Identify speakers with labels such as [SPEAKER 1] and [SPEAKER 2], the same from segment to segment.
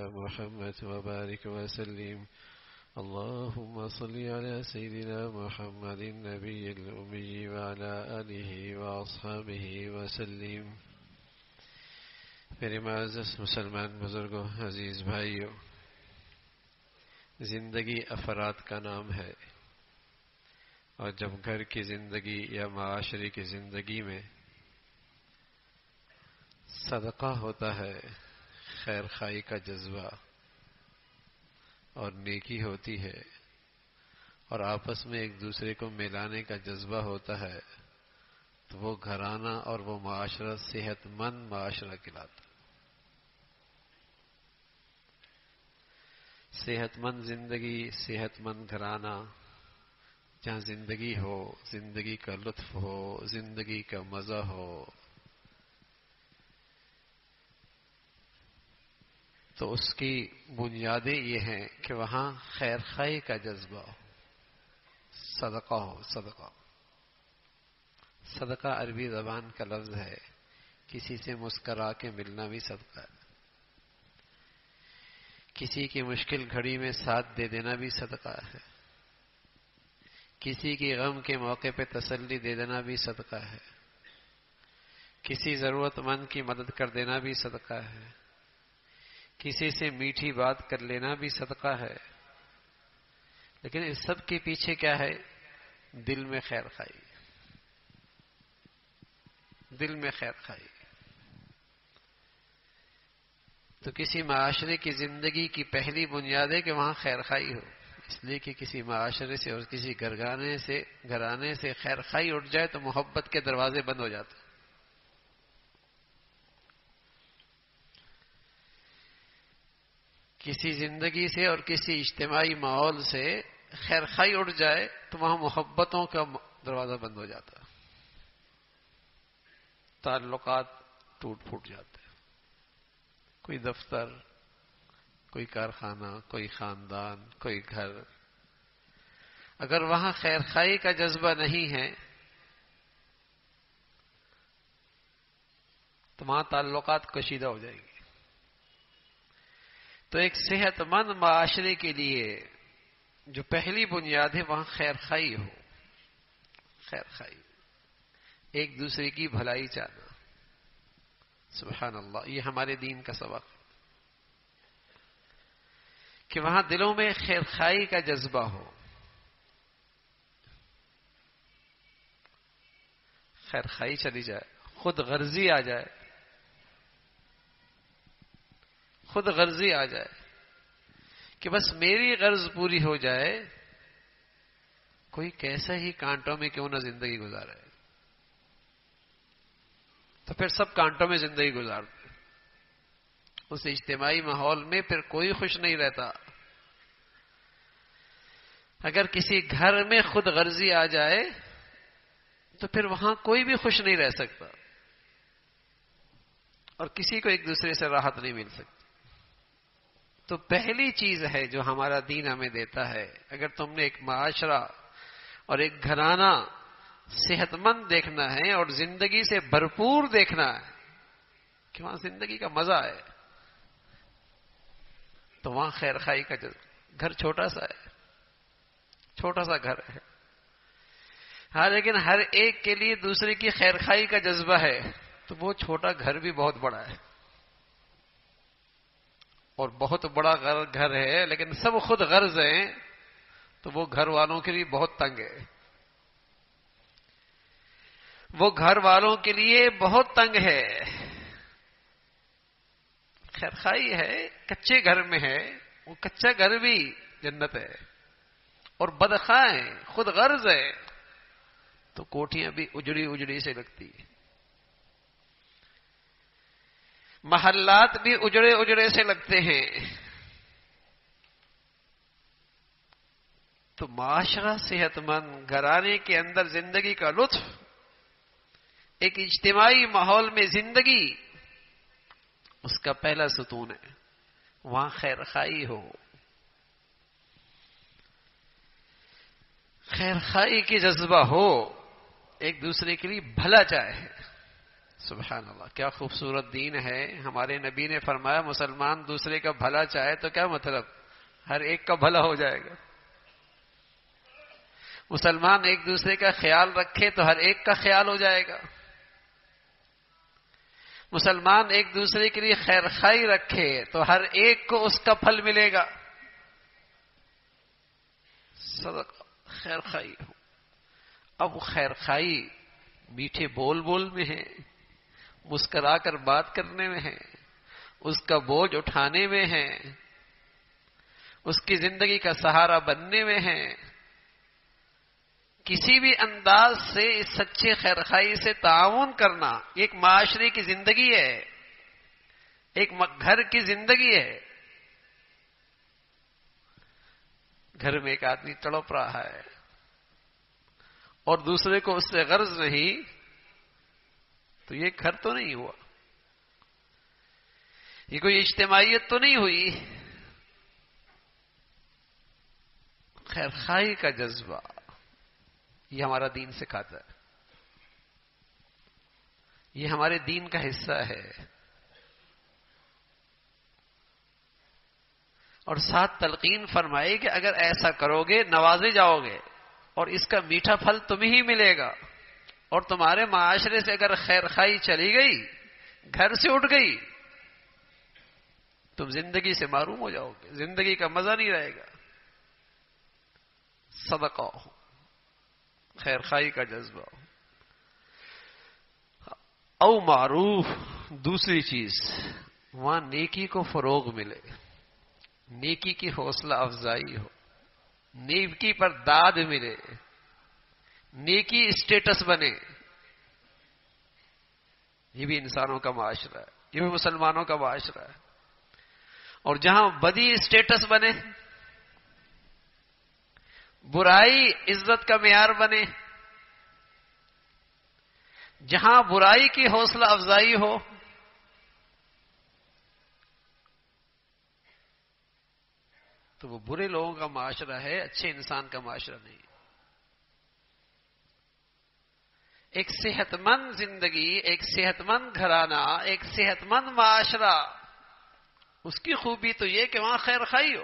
[SPEAKER 1] محمد وبارك وسلم. اللهم صل على سيدنا محمد النبي الأمي وعلى آله وأصحابه وسلم. میرے معزز مسلمان بزرگوں، عزیز بھائیوں، زندگی افراد کا نام ہے، اور جب گھر کی زندگی یا معاشرے کی زندگی میں صدقہ ہوتا ہے، خیر خواہی کا جذبہ اور نیکی ہوتی ہے، اور آپس میں ایک دوسرے کو ملانے کا جذبہ ہوتا ہے، تو وہ گھرانہ اور وہ معاشرہ صحت مند معاشرہ کہلاتا ہے. صحت مند زندگی، صحت مند گھرانہ، جہاں زندگی ہو، زندگی کا لطف ہو، زندگی کا مزہ ہو، تو اس کی بنیادیں یہ ہیں کہ وہاں خیر خواہی کا جذبہ ہو، صدقہ ہو. صدقہ عربی زبان کا لفظ ہے، کسی سے مسکرا کے ملنا بھی صدقہ ہے، کسی کی مشکل گھڑی میں ساتھ دے دینا بھی صدقہ ہے، کسی کی غم کے موقع پہ تسلی دے دینا بھی صدقہ ہے، کسی ضرورت مند کی مدد کر دینا بھی صدقہ ہے، کسی سے میٹھی بات کر لینا بھی صدقہ ہے. لیکن اس سب کے پیچھے کیا ہے؟ دل میں خیر خواہی. دل میں خیر خواہی. تو کسی معاشرے کی زندگی کی پہلی بنیاد ہے کہ وہاں خیر خواہی ہو. اس لیے کہ کسی معاشرے سے اور کسی گھرانے سے خیر خواہی اٹھ جائے تو محبت کے دروازے بند ہو جاتے ہیں. کسی زندگی سے اور کسی اجتماعی ماحول سے خیر خواہی اٹھ جائے تو وہاں محبتوں کا دروازہ بند ہو جاتا ہے، تعلقات ٹوٹ پھوٹ جاتے ہیں. کوئی دفتر، کوئی کارخانہ، کوئی خاندان، کوئی گھر، اگر وہاں خیر خواہی کا جذبہ نہیں ہے تو وہاں تعلقات کشیدہ ہو جائیں گے. تو ایک صحت مند معاشرے کے لیے جو پہلی بنیاد ہے وہاں خیر خواہی ہو. خیر خواہی، ایک دوسرے کی بھلائی چاہنا. سبحان اللہ، یہ ہمارے دین کا سبق کہ وہاں دلوں میں خیر خواہی کا جذبہ ہو. خیر خواہی چلی جائے، خود غرضی آ جائے، خود غرضی آ جائے کہ بس میری غرض پوری ہو جائے، کوئی کیسا ہی کانٹوں میں کیوں نہ زندگی گزارے، تو پھر سب کانٹوں میں زندگی گزارتے. اس اجتماعی ماحول میں پھر کوئی خوش نہیں رہتا. اگر کسی گھر میں خود غرضی آ جائے تو پھر وہاں کوئی بھی خوش نہیں رہ سکتا، اور کسی کو ایک دوسرے سے راحت نہیں مل سکتی. تو پہلی چیز ہے جو ہمارا دین ہمیں دیتا ہے، اگر تم نے ایک معاشرہ اور ایک گھرانہ صحت مند دیکھنا ہے اور زندگی سے بھرپور دیکھنا ہے کہ وہاں زندگی کا مزہ ہے، تو وہاں خیر خواہی کا گھر چھوٹا سا ہے، چھوٹا سا گھر ہے، ہاں، لیکن ہر ایک کے لیے دوسرے کی خیر خواہی کا جذبہ ہے، تو وہ چھوٹا گھر بھی بہت بڑا ہے. اور بہت بڑا گھر ہے لیکن سب خود غرض ہیں تو وہ گھر والوں کے لیے بہت تنگ ہے. وہ گھر والوں کے لیے بہت تنگ ہے. خیر خواہی ہے، کچے گھر میں ہے، وہ کچا گھر بھی جنت ہے. اور بدخواہ ہیں، خود غرض ہے تو کوٹھیاں بھی اجڑی اجڑی سے لگتی ہیں، محلات بھی اجڑے اجڑے سے لگتے ہیں. تو معاشرہ صحت مند گھرانے کے اندر زندگی کا لطف، ایک اجتماعی ماحول میں زندگی، اس کا پہلا ستون ہے. وہاں خیر خواہی ہو، خیر خواہی کی جذبہ ہو، ایک دوسرے کے لیے بھلا چاہے. سبحان اللہ، کیا خوبصورت دین ہے. ہمارے نبی نے فرمایا مسلمان دوسرے کا بھلا چاہے تو کیا مطلب؟ ہر ایک کا بھلا ہو جائے گا. مسلمان ایک دوسرے کا خیال رکھے تو ہر ایک کا خیال ہو جائے گا. مسلمان ایک دوسرے کے لیے خیر خائی رکھے تو ہر ایک کو اس کا پھل ملے گا. صدقہ خیر خائی ہو. اب خیر خائی میٹھے بول بول میں ہے، مسکرا کر بات کرنے میں ہے، اس کا بوجھ اٹھانے میں ہے، اس کی زندگی کا سہارا بننے میں ہے. کسی بھی انداز سے اس سچے خیرخائی سے تعاون کرنا ایک معاشرے کی زندگی ہے، ایک گھر کی زندگی ہے. گھر میں ایک آدمی تڑپ رہا ہے اور دوسرے کو اس سے غرض نہیں، تو یہ گھر تو نہیں ہوا، یہ کوئی اجتماعیت تو نہیں ہوئی. خیرخائی کا جذبہ یہ ہمارا دین سکھاتا ہے، یہ ہمارے دین کا حصہ ہے. اور ساتھ تلقین فرمائی کہ اگر ایسا کرو گے نوازے جاؤ گے اور اس کا میٹھا پھل تمہیں ہی ملے گا. اور تمہارے معاشرے سے اگر خیرخائی چلی گئی، گھر سے اٹھ گئی، تم زندگی سے محروم ہو جاؤ گے، زندگی کا مزہ نہیں رہے گا. صدقہ ہو، خیرخائی کا جذبہ ہو. او معروف، دوسری چیز وہاں نیکی کو فروغ ملے، نیکی کی حوصلہ افزائی ہو، نیکی پر داد ملے، نیکی اسٹیٹس بنے. یہ بھی انسانوں کا معاشرہ ہے، یہ بھی مسلمانوں کا معاشرہ ہے. اور جہاں بدی اسٹیٹس بنے، برائی عزت کا معیار بنے، جہاں برائی کی حوصلہ افزائی ہو، تو وہ برے لوگوں کا معاشرہ ہے، اچھے انسان کا معاشرہ نہیں. ایک صحت مند زندگی، ایک صحت مند گھرانہ، ایک صحت مند معاشرہ، اس کی خوبی تو یہ کہ وہاں خیر خائی ہو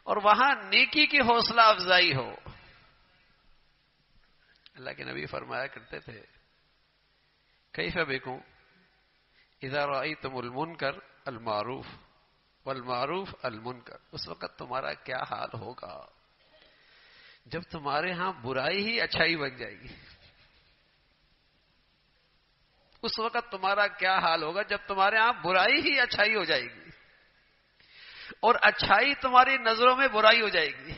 [SPEAKER 1] اور وہاں نیکی کی حوصلہ افزائی ہو. اللہ کے نبی فرمایا کرتے تھے کیف بکم اذا رأیتم المنکر المعروف والمعروف المنکر. اس وقت تمہارا کیا حال ہوگا جب تمہارے ہاں برائی ہی اچھائی بن جائے گی. اس وقت تمہارا کیا حال ہوگا جب تمہارے ہاں برائی ہی اچھائی ہو جائے گی اور اچھائی تمہاری نظروں میں برائی ہو جائے گی.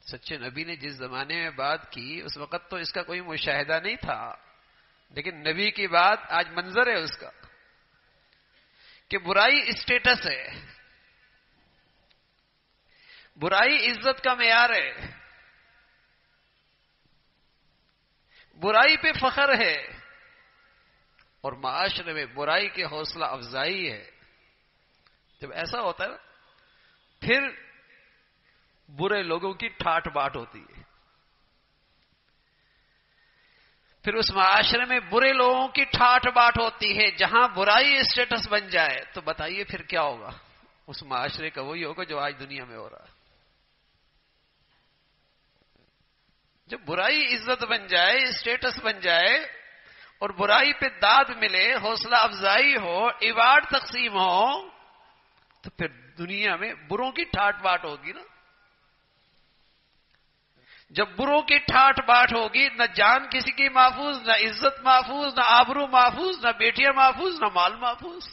[SPEAKER 1] سچے نبی نے جس زمانے میں بات کی اس وقت تو اس کا کوئی مشاہدہ نہیں تھا، لیکن نبی کی بات آج منظر ہے اس کا کہ برائی اسٹیٹس ہے، برائی عزت کا معیار ہے، برائی پہ فخر ہے، اور معاشرے میں برائی کی حوصلہ افزائی ہے. جب ایسا ہوتا ہے پھر برے لوگوں کی ٹھاٹ باٹ ہوتی ہے، پھر اس معاشرے میں برے لوگوں کی ٹھاٹ باٹ ہوتی ہے. جہاں برائی اسٹیٹس بن جائے تو بتائیے پھر کیا ہوگا؟ اس معاشرے کا وہی ہوگا جو آج دنیا میں ہو رہا ہے. جب برائی عزت بن جائے، اسٹیٹس بن جائے اور برائی پہ داد ملے، حوصلہ افزائی ہو، ایوارڈ تقسیم ہو، تو پھر دنیا میں بروں کی ٹھاٹ باٹ ہوگی نا. جب بروں کی ٹھاٹ باٹ ہوگی، نہ جان کسی کی محفوظ، نہ عزت محفوظ، نہ آبرو محفوظ، نہ بیٹیاں محفوظ، نہ مال محفوظ.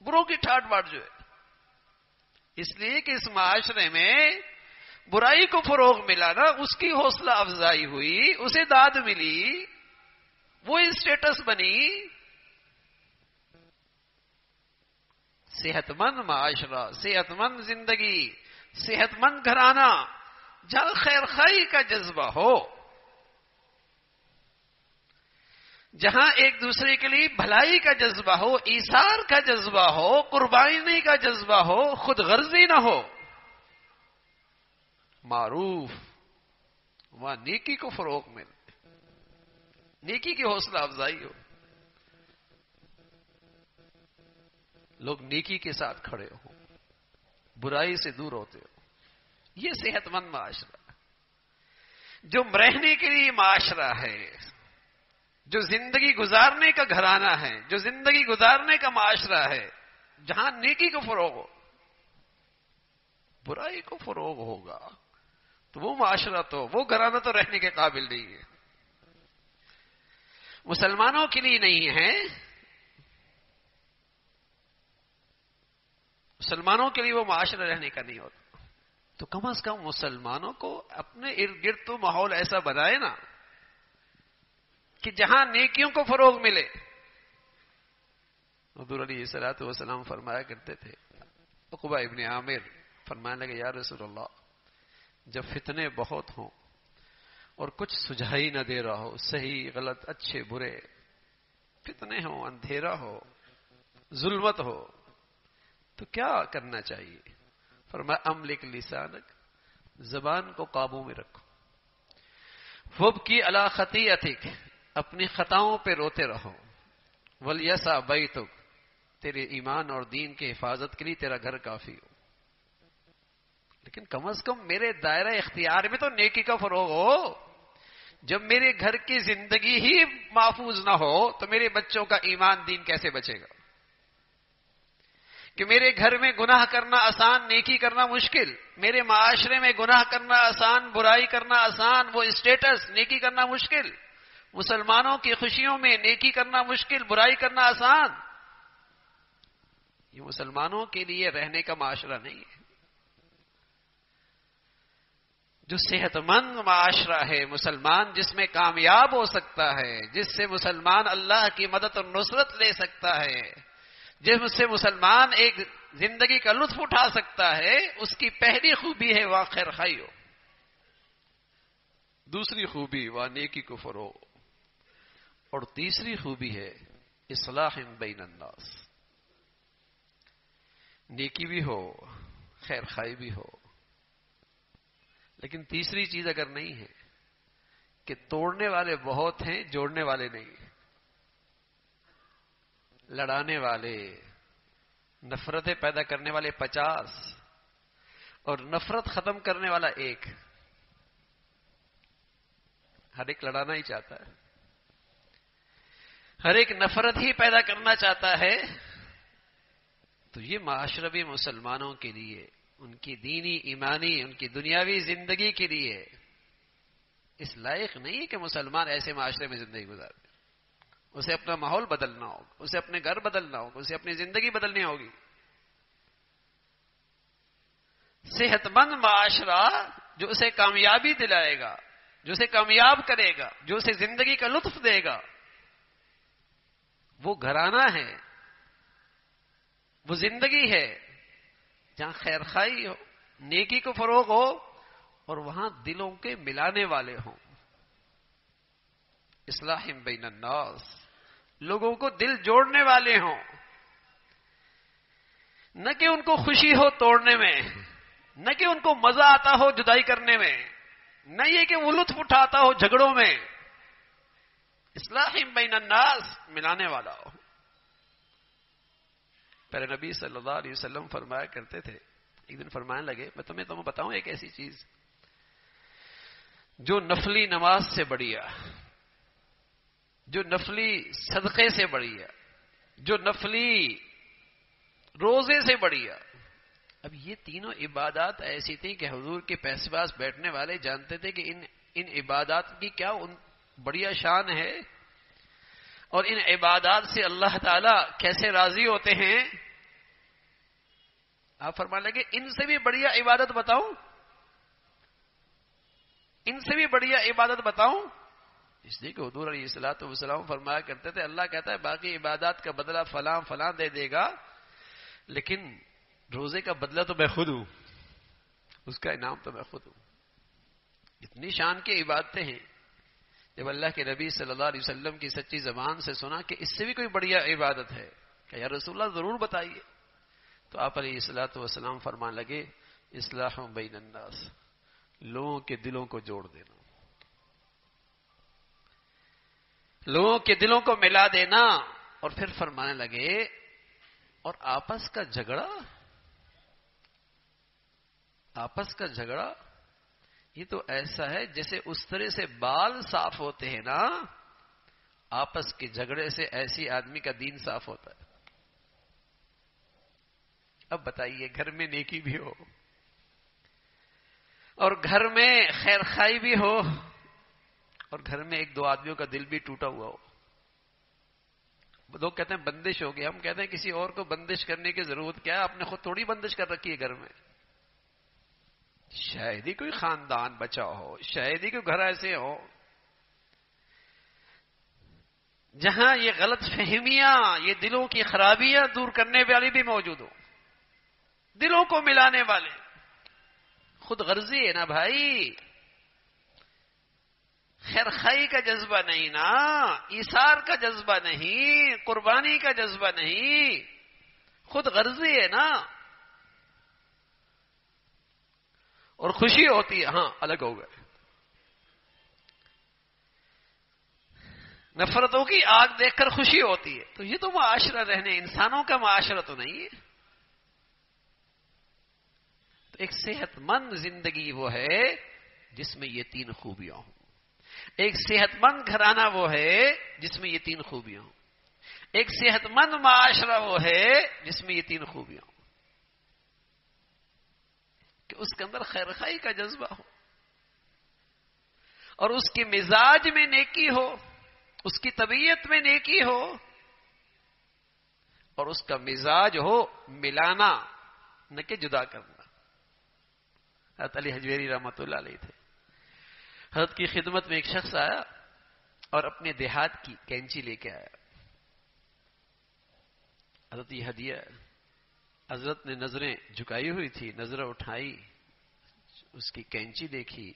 [SPEAKER 1] بروں کی ٹھاٹ باٹ جو ہے، اس لیے کہ اس معاشرے میں برائی کو فروغ ملا نا، اس کی حوصلہ افزائی ہوئی، اسے داد ملی، وہ اسٹیٹس بنی. صحت مند معاشرہ، صحت مند زندگی، صحت مند گھرانہ جہاں خیر خائی کا جذبہ ہو، جہاں ایک دوسرے کے لیے بھلائی کا جذبہ ہو، ایثار کا جذبہ ہو، قربانی کا جذبہ ہو، خود غرضی نہ ہو، معروف وہاں نیکی کو فروغ ملے. نیکی کی حوصلہ افزائی ہو، لوگ نیکی کے ساتھ کھڑے ہو، برائی سے دور ہوتے ہو. یہ صحت مند معاشرہ جو رہنے کے لیے معاشرہ ہے، جو زندگی گزارنے کا گھرانہ ہے، جو زندگی گزارنے کا معاشرہ ہے، جہاں نیکی کو فروغ ہو، برائی کو فروغ ہوگا، تو وہ معاشرہ تو، وہ گھرانہ تو رہنے کے قابل نہیں ہے. مسلمانوں کے لیے نہیں ہے، مسلمانوں کے لیے وہ معاشرہ رہنے کا نہیں ہوتا. تو کم از کم مسلمانوں کو اپنے ارد گرد تو ماحول ایسا بنائے نا کہ جہاں نیکیوں کو فروغ ملے. حضور علیہ الصلوۃ والسلام فرمایا کرتے تھے، عقبہ ابن عامر فرمانے لگے، یا رسول اللہ، جب فتنے بہت ہوں اور کچھ سجھائی نہ دے رہا ہو، صحیح غلط اچھے برے فتنے ہوں، اندھیرا ہو، ظلمت ہو، تو کیا کرنا چاہیے؟ فرمایا املک لسانک، زبان کو قابو میں رکھو، وابکی علی خطیئتک، اپنی خطاؤں پہ روتے رہو، ولیسع بیتک، تیرے ایمان اور دین کے حفاظت کے لیے تیرا گھر کافی ہو، لیکن کم از کم میرے دائرہ اختیار میں تو نیکی کا فروغ ہو. جب میرے گھر کی زندگی ہی محفوظ نہ ہو تو میرے بچوں کا ایمان دین کیسے بچے گا؟ کہ میرے گھر میں گناہ کرنا آسان، نیکی کرنا مشکل، میرے معاشرے میں گناہ کرنا آسان، برائی کرنا آسان، وہ اسٹیٹس نیکی کرنا مشکل، مسلمانوں کی خوشیوں میں نیکی کرنا مشکل، برائی کرنا آسان. یہ مسلمانوں کے لیے رہنے کا معاشرہ نہیں ہے. جو صحت مند معاشرہ ہے مسلمان، جس میں کامیاب ہو سکتا ہے، جس سے مسلمان اللہ کی مدد اور نصرت لے سکتا ہے، جس سے مسلمان ایک زندگی کا لطف اٹھا سکتا ہے، اس کی پہلی خوبی ہے وہاں خیر خائی ہو، دوسری خوبی وہاں نیکی کو فروغ، اور تیسری خوبی ہے اصلاح بین الناس، نیکی بھی ہو، خیر خائی بھی ہو. لیکن تیسری چیز اگر نہیں ہے کہ توڑنے والے بہت ہیں، جوڑنے والے نہیں، لڑانے والے، نفرتیں پیدا کرنے والے 50 اور نفرت ختم کرنے والا 1. ہر ایک لڑانا ہی چاہتا ہے، ہر ایک نفرت ہی پیدا کرنا چاہتا ہے. تو یہ معاشرہ بھی مسلمانوں کے لیے، ان کی دینی ایمانی، ان کی دنیاوی زندگی کے لیے اس لائق نہیں کہ مسلمان ایسے معاشرے میں زندگی گزارے. اسے اپنا ماحول بدلنا ہوگا، اسے اپنے گھر بدلنا ہوگا، اسے اپنی زندگی بدلنی ہوگی. صحت مند معاشرہ جو اسے کامیابی دلائے گا، جو اسے کامیاب کرے گا، جو اسے زندگی کا لطف دے گا، وہ گھرانہ ہے، وہ زندگی ہے جہاں خیر خائی ہو، نیکی کو فروغ ہو، اور وہاں دلوں کے ملانے والے ہوں. اصلاح بین الناس، لوگوں کو دل جوڑنے والے ہوں، نہ کہ ان کو خوشی ہو توڑنے میں، نہ کہ ان کو مزہ آتا ہو جدائی کرنے میں، نہ یہ کہ وہ لطف اٹھاتا ہو جھگڑوں میں. اصلاح بین الناس، ملانے والا ہو. پہلے نبی صلی اللہ علیہ وسلم فرمایا کرتے تھے، ایک دن فرمانے لگے، میں تمہیں بتاؤں ایک ایسی چیز جو نفلی نماز سے بڑھیا، جو نفلی صدقے سے بڑھیا، جو نفلی روزے سے بڑھیا. اب یہ تینوں عبادات ایسی تھیں کہ حضور کے پاس بیٹھنے والے جانتے تھے کہ ان عبادات کی کیا بڑھیا شان ہے، اور ان عبادات سے اللہ تعالی کیسے راضی ہوتے ہیں. آپ فرمانے لگے ان سے بھی بڑھیا عبادت بتاؤں، ان سے بھی بڑھیا عبادت بتاؤں. اس لیے کہ حضور علیہ الصلوۃ والسلام فرمایا کرتے تھے، اللہ کہتا ہے باقی عبادات کا بدلہ فلاں فلاں دے دے گا، لیکن روزے کا بدلہ تو میں خود ہوں، اس کا انعام تو میں خود ہوں. اتنی شان کی عبادتیں ہیں. جب اللہ کے نبی صلی اللہ علیہ وسلم کی سچی زبان سے سنا کہ اس سے بھی کوئی بڑھیا عبادت ہے، کہ یا رسول اللہ ضرور بتائیے، تو آپ علیہ الصلوۃ والسلام فرمان لگے اصلاح بین الناس، لوگوں کے دلوں کو جوڑ دینا. لوگوں کے دلوں کو ملا دینا. اور پھر فرمانے لگے اور آپس کا جھگڑا یہ تو ایسا ہے جیسے اس طرح سے بال صاف ہوتے ہیں نا، آپس کے جھگڑے سے ایسی آدمی کا دین صاف ہوتا ہے. اب بتائیے گھر میں نیکی بھی ہو اور گھر میں خیر خائی بھی ہو اور گھر میں ایک دو آدمیوں کا دل بھی ٹوٹا ہوا ہو. لوگ کہتے ہیں بندش ہو گئی، ہم کہتے ہیں کسی اور کو بندش کرنے کی ضرورت کیا ہے؟ آپ نے خود تھوڑی بندش کر رکھی ہے گھر میں. شاید ہی کوئی خاندان بچا ہو، شاید ہی کوئی گھر ایسے ہو جہاں یہ غلط فہمیاں، یہ دلوں کی خرابیاں دور کرنے والی بھی موجود ہو، دلوں کو ملانے والے. خود غرضی ہے نا بھائی، خیر خائی کا جذبہ نہیں نا، ایثار کا جذبہ نہیں، قربانی کا جذبہ نہیں، خود غرضی ہے نا. اور خوشی ہوتی ہے، ہاں الگ ہو گئے. نفرتوں کی آگ دیکھ کر خوشی ہوتی ہے، تو یہ تو معاشرہ رہنے انسانوں کا معاشرہ تو نہیں ہے. تو ایک صحت مند زندگی وہ ہے جس میں یہ تین خوبیاں ہوں. ایک صحت مند گھرانہ وہ ہے جس میں یہ تین خوبیاں ہوں. ایک صحت مند معاشرہ وہ ہے جس میں یہ تین خوبیاں ہوں، کہ اس کے اندر خیر خائی کا جذبہ ہو اور اس کے مزاج میں نیکی ہو، اس کی طبیعت میں نیکی ہو اور اس کا مزاج ہو ملانا نہ کہ جدا کرنا. حضرت علی حجویری رحمۃ اللہ علیہ تھے. حضرت کی خدمت میں ایک شخص آیا اور اپنے دیہات کی کینچی لے کے آیا. حضرت یہ ہدیہ. حضرت نے نظریں جھکائی ہوئی تھی، نظریں اٹھائی، اس کی کینچی دیکھی،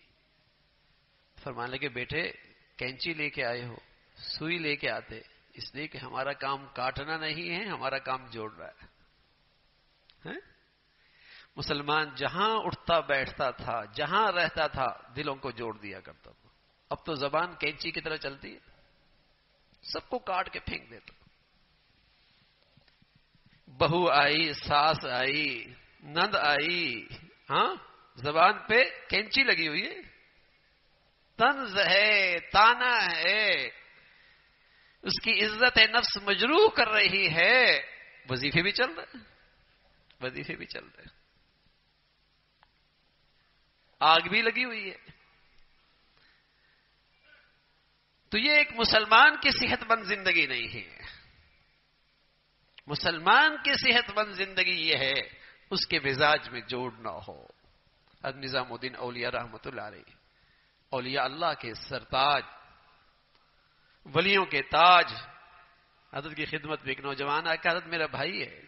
[SPEAKER 1] فرمانے لگے بیٹے کینچی لے کے آئے ہو، سوئی لے کے آتے، اس لیے کہ ہمارا کام کاٹنا نہیں ہے، ہمارا کام جوڑ رہا ہے. مسلمان جہاں اٹھتا بیٹھتا تھا، جہاں رہتا تھا، دلوں کو جوڑ دیا کرتا تھا. اب تو زبان کینچی کی طرح چلتی ہے، سب کو کاٹ کے پھینک دیتا. بہو آئی، ساس آئی، نند آئی، ہاں زبان پہ کینچی لگی ہوئی ہے، طنز ہے، تانا ہے، اس کی عزت نفس مجروح کر رہی ہے. وظیفے بھی چل رہے ہیں، وظیفے بھی چل رہے ہیں، آگ بھی لگی ہوئی ہے. تو یہ ایک مسلمان کی صحت مند زندگی نہیں ہے. مسلمان کی صحت مند زندگی یہ ہے اس کے مزاج میں جوڑ نہ ہو. نظام الدین اولیاء رحمۃ اللہ علیہ، اولیاء اللہ کے سرتاج، ولیوں کے تاج. حضرت کی خدمت میں ایک نوجوان آیا کہ حضرت میرا بھائی ہے،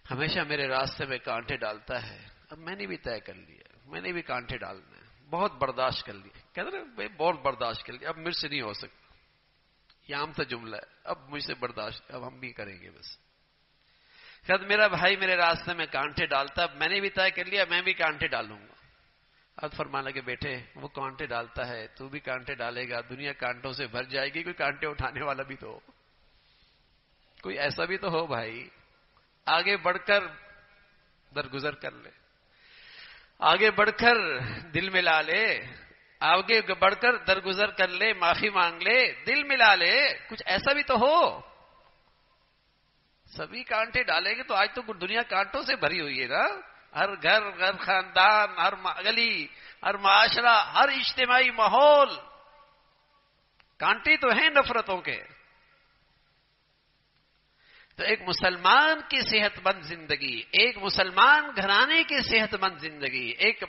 [SPEAKER 1] ہمیشہ میرے راستے میں کانٹے ڈالتا ہے. اب میں نے بھی طے کر لیا، میں نے بھی کانٹے ڈالنا ہے، بہت برداشت کر لیا. کہتے ہیں بھائی بہت برداشت کر لیا، اب مجھ سے نہیں ہو سکتا. یہ عام سا جملہ ہے، اب مجھ سے برداشت، اب ہم بھی کریں گے بس. کہتے میرا بھائی میرے راستے میں کانٹے ڈالتا، اب میں نے بھی طے کر لیا میں بھی کانٹے ڈالوں گا. اب فرمانے لگے بیٹے وہ کانٹے ڈالتا ہے، تو بھی کانٹے ڈالے گا، دنیا کانٹوں سے بھر جائے گی، کوئی کانٹے اٹھانے والا بھی تو ہو، کوئی ایسا بھی تو ہو بھائی. آگے بڑھ کر درگزر کر لے، آگے بڑھ کر دل ملا لے، آگے بڑھ کر درگزر کر لے، معافی مانگ لے، دل ملا لے، کچھ ایسا بھی تو ہو. سبھی کانٹے ڈالیں گے تو آج تو دنیا کانٹوں سے بھری ہوئی ہے نا. ہر گھر، ہر خاندان، ہر گلی، ہر معاشرہ، ہر اجتماعی ماحول کانٹے تو ہیں نفرتوں کے. تو ایک مسلمان کی صحت مند زندگی، ایک مسلمان گھرانے کی صحت مند زندگی، ایک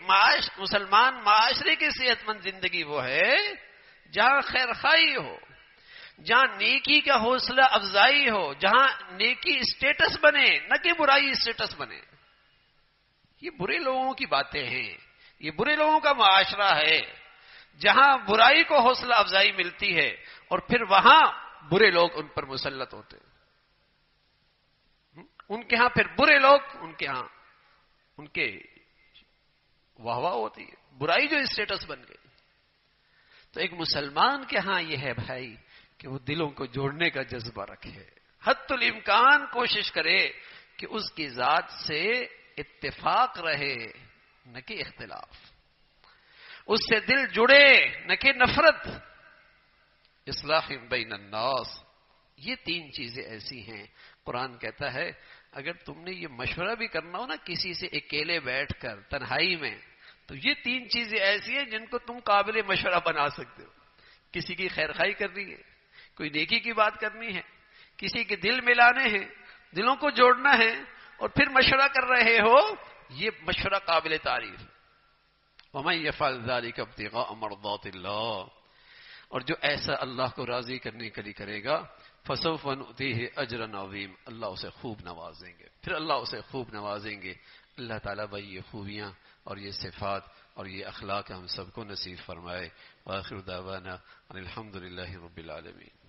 [SPEAKER 1] مسلمان معاشرے کی صحت مند زندگی وہ ہے جہاں خیر خائی ہو، جہاں نیکی کا حوصلہ افزائی ہو، جہاں نیکی اسٹیٹس بنے نہ کہ برائی اسٹیٹس بنے. یہ برے لوگوں کی باتیں ہیں، یہ برے لوگوں کا معاشرہ ہے جہاں برائی کو حوصلہ افزائی ملتی ہے اور پھر وہاں برے لوگ ان پر مسلط ہوتے ہیں. ان کے ہاں پھر برے لوگ، ان کے ہاں ان کے واہ واہ ہوتی ہے، برائی جو اسٹیٹس بن گئی. تو ایک مسلمان کے ہاں یہ ہے بھائی کہ وہ دلوں کو جوڑنے کا جذبہ رکھے، حتی الامکان کوشش کرے کہ اس کی ذات سے اتفاق رہے نہ کہ اختلاف، اس سے دل جڑے نہ کہ نفرت۔ اصلاح بین الناس، یہ تین چیزیں ایسی ہیں، قرآن کہتا ہے اگر تم نے یہ مشورہ بھی کرنا ہو نا کسی سے اکیلے بیٹھ کر تنہائی میں، تو یہ تین چیزیں ایسی ہیں جن کو تم قابل مشورہ بنا سکتے ہو۔ کسی کی خیر خواہی کرنی ہے، کوئی نیکی کی بات کرنی ہے، کسی کے دل ملانے ہیں، دلوں کو جوڑنا ہے، اور پھر مشورہ کر رہے ہو، یہ مشورہ قابل تعریف ہے۔ وَمَن يَفْعَلْ ذَلِكَ ابْتِغَاءَ مَرْضَاتِ اللَّهِ، اور جو ایسا اللہ کو راضی کرنے کے لیے کرے گا، فَسَوْفَ نُؤْتِيهِ أَجْرًا عَظِيمًا، اللہ اسے خوب نوازیں گے، پھر اللہ اسے خوب نوازیں گے۔ اللہ تعالیٰ بھائی یہ خوبیاں اور یہ صفات اور یہ اخلاق ہم سب کو نصیب فرمائے۔ وآخر دعوانا ان الحمد للہ رب العالمین۔